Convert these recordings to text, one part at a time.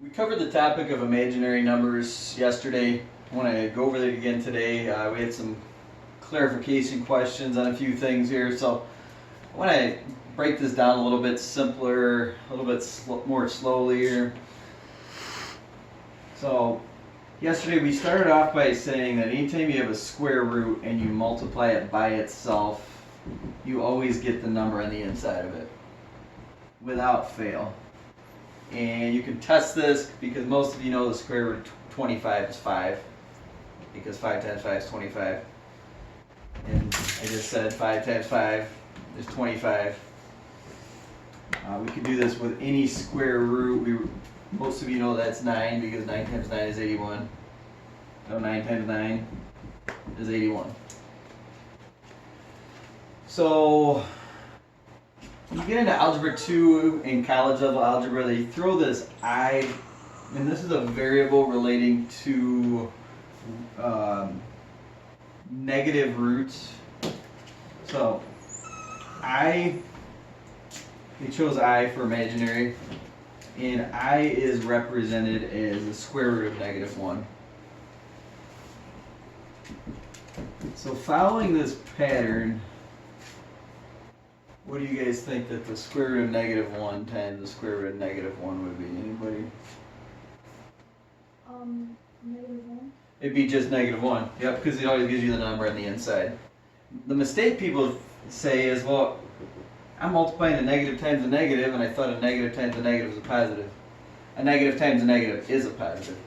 We covered the topic of imaginary numbers yesterday. I want to go over it again today. We had some clarification questions on a few things here, so I want to break this down a little bit simpler, a little bit more slowly here. So, yesterday we started off by saying that anytime you have a square root and you multiply it by itself, you always get the number on the inside of it, without fail. And you can test this because most of you know the square root of 25 is 5, because 5 times 5 is 25. And I just said 5 times 5 is 25. We could do this with any square root. Most of you know that's 9, because 9 times 9 is 81. So 9 times 9 is 81. So you get into Algebra 2 in college level algebra, they throw this I, and this is a variable relating to negative roots. So they chose I for imaginary, and I is represented as the square root of -1. So following this pattern, what do you guys think that the square root of -1 times the square root of -1 would be? Anybody? -1. It'd be just -1. Yep, because it always gives you the number on the inside. The mistake people say is, well, I'm multiplying a negative times a negative, and I thought a negative times a negative was a positive. A negative times a negative is a positive.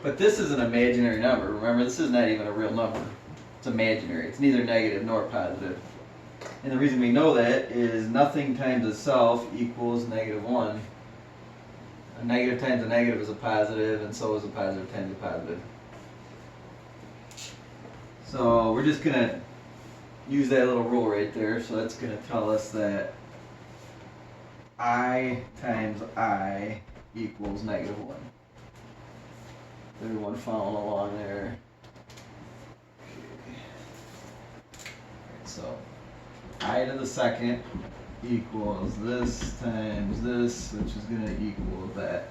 But this is an imaginary number. Remember, this is not even a real number. It's imaginary. It's neither negative nor positive. And the reason we know that is nothing times itself equals -1. A negative times a negative is a positive, and so is a positive times a positive. So we're just going to use that little rule right there. So that's going to tell us that I times I equals -1. Everyone following along there? Okay. Alright, so I to the second equals this times this, which is going to equal that.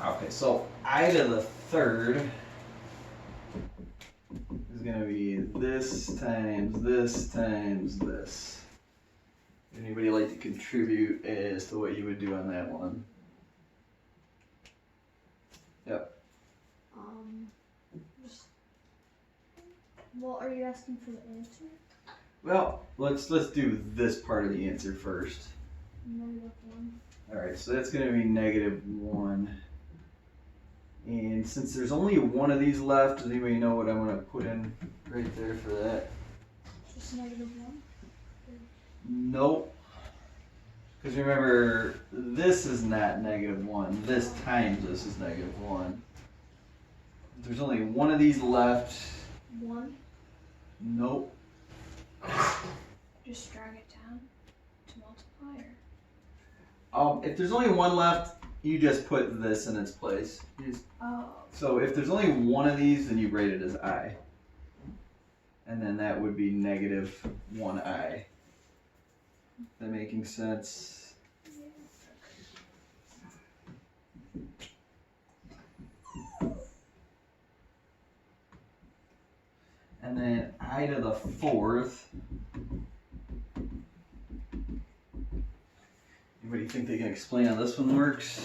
Okay, so I to the third is going to be this times this times this. Anybody like to contribute as to what you would do on that one? Yep. Well, are you asking for the answer? Well, let's do this part of the answer first. -1. Alright, so that's going to be -1. And since there's only one of these left, does anybody know what I'm going to put in right there for that? Just -1? Nope. Because remember, this is not -1. This times this is -1. There's only one of these left. 1? Nope. Just drag it down to multiply, If there's only one left, you just put this in its place. So if there's only one of these, then you rate it as I. And then that would be -1I. That making sense? And then I to the fourth. Anybody think they can explain how this one works?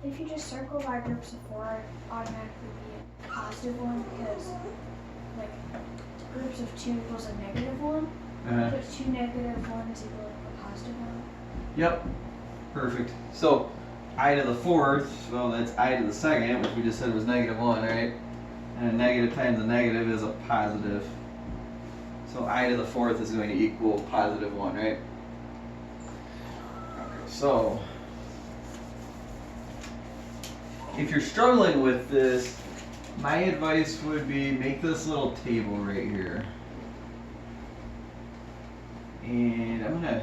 If you just circle by groups of 4, it automatically be a positive one, because like groups of 2 equals a -1. But 2 negative ones equal a positive 1. Yep. Perfect. So I to the fourth, well, that's I to the second, which we just said was -1, right? And a negative times a negative is a positive. So I to the fourth is going to equal +1, right? Okay, so if you're struggling with this, my advice would be make this little table right here. And I'm going to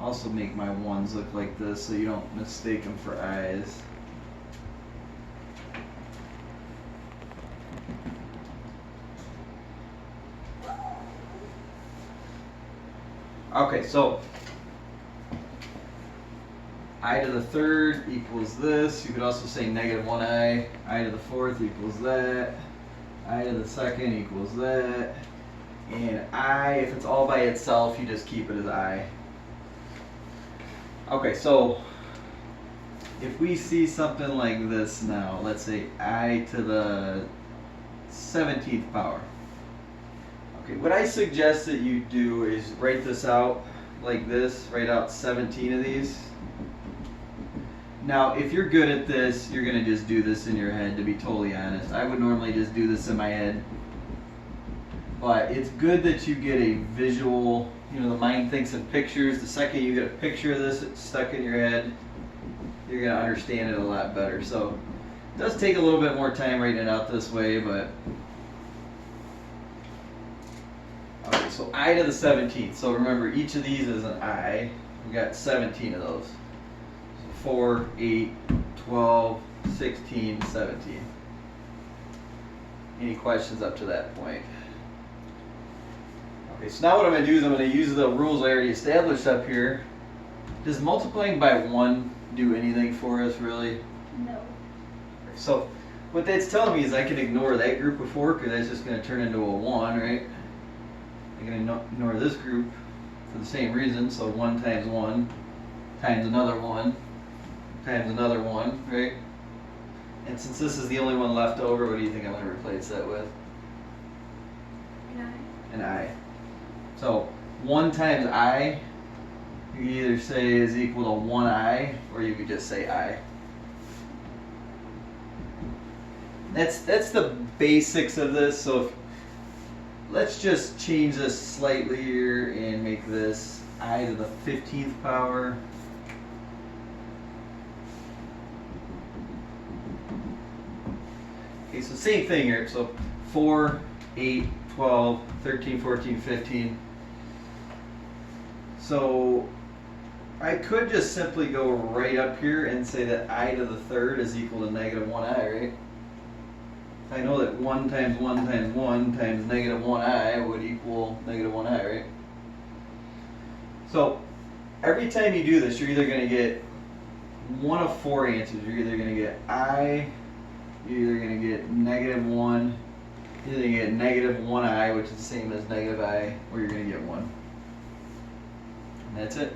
also make my ones look like this so you don't mistake them for I's. Okay, so I to the third equals this. You could also say negative 1i. I to the fourth equals that. I to the second equals that. And I, if it's all by itself, you just keep it as I. Okay, so if we see something like this now, let's say I to the 17th power. Okay, what I suggest that you do is write this out like this, write out 17 of these. Now, if you're good at this, you're going to just do this in your head, to be totally honest. I would normally just do this in my head. But it's good that you get a visual, you know, the mind thinks in pictures. The second you get a picture of this stuck in your head, you're going to understand it a lot better. So it does take a little bit more time writing it out this way, but... Okay, so I to the 17th. So remember, each of these is an I. We got 17 of those. 4, 8, 12, 16, 17. Any questions up to that point? Okay, so now what I'm going to do is I'm going to use the rules I already established up here. Does multiplying by 1 do anything for us, really? No. So what that's telling me is I can ignore that group of 4 because that's just going to turn into a 1, right? I'm going to ignore this group for the same reason. So 1 times 1 times another 1 times another 1, right? And since this is the only one left over, what do you think I'm going to replace that with? An I. An I. So 1 times I, you can either say is equal to 1i, or you could just say I. That's the basics of this. So if, let's just change this slightly here and make this I to the 15th power. Okay, so same thing here. So 4, 8, 12, 13, 14, 15. So I could just simply go right up here and say that I to the third is equal to negative 1i, right? I know that 1 times 1 times 1 times negative 1i would equal negative 1i, right? So every time you do this, you're either going to get one of 4 answers. You're either going to get I, you're either going to get negative 1, you're either going to get negative 1i, which is the same as negative I, or you're going to get 1. And that's it.